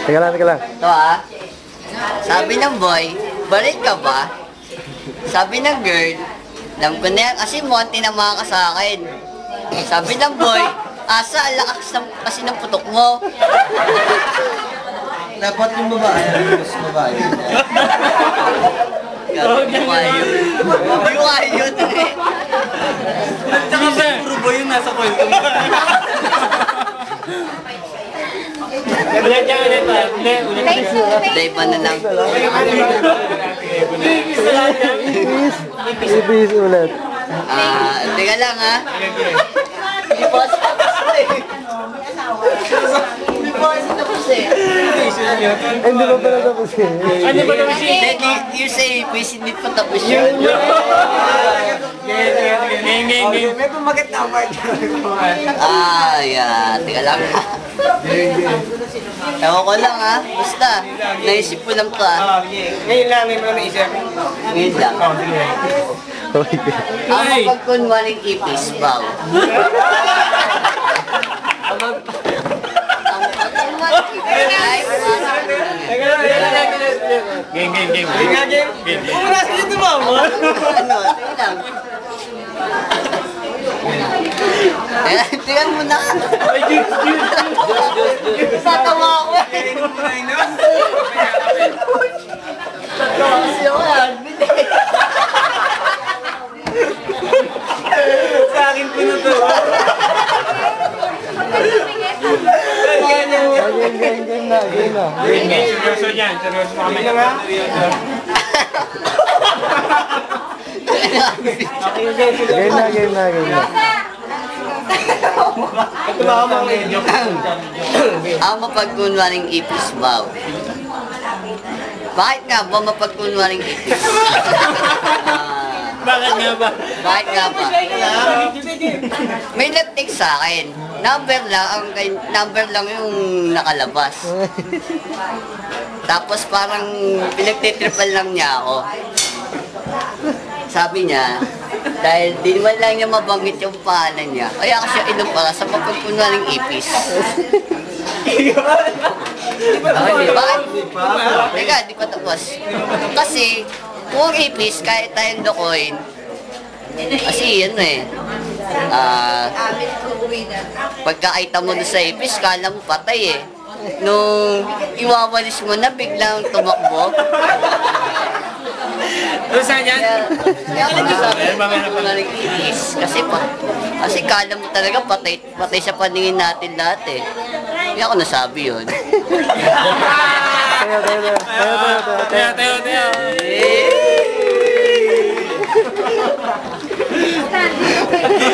Teka lang, teka lang. Ito ah. Sabi ng boy, balik ka ba? Sabi ng girl, alam ko na yan kasi mo, tinamaan ka sa akin. Sabi ng boy, asa, lakas kasi ng putok mo. Dapat yung babae, mas babae. Hindi ko ayaw. Hindi ko ayaw eh. Tsaka puro ba yun nasa kwento mo? Play pa na lang. Ipis ulit. Teka lang ha. Hindi pa sa tapos eh. Hindi pa sa tapos eh. Hindi ba pala tapos eh? Ano ba naman siya? You say ipis, hindi pa tapos yun. May pumakit na part. Yeah. Teka lang ha. Ewan ko lang ha. Basta, naisip ko lang to ha. Ngayon lang, ngayon mo lang naisip. Ngayon lang. Okay. Ang mapagkunwaring ipis, wow. Ang mapagkunwaring ipis ay Game. Kung nasa dito ba mo? ano, tingnan. Tingnan mo na. Tatawa ako eh. Kasi ako yan, bilis. Sa akin po na to. Game na. Seryoso yan. Seryoso kami. Game na. Ang mapagkunwaring ipis, wow. Bakit nga ba mapagkunwaring ipis? Bakit nga ba? Bakit nga ba? May nag-text sa akin. Number lang yung nakalabas. Tapos parang pinagtitripan lang niya ako. Sabi niya, dahil di naman lang niya mabanggit yung pangalan niya, kaya kasi inom para sa mapagkunwaring ipis. Di ba? Teka, di pa tapos. Kasi, kung ipis, kahit tayong lokohin, kasi ano eh, pagkakaita mo doon sa ipis, kala mo patay eh. Nung iwawalis mo na, biglang tumakbo. Ano saan yan? Kaya ako nasabi, mapagkunwaring ipis. Kasi kala mo talaga patay sa paningin natin lahat eh. Kaya ako nasabi yun. Tayo.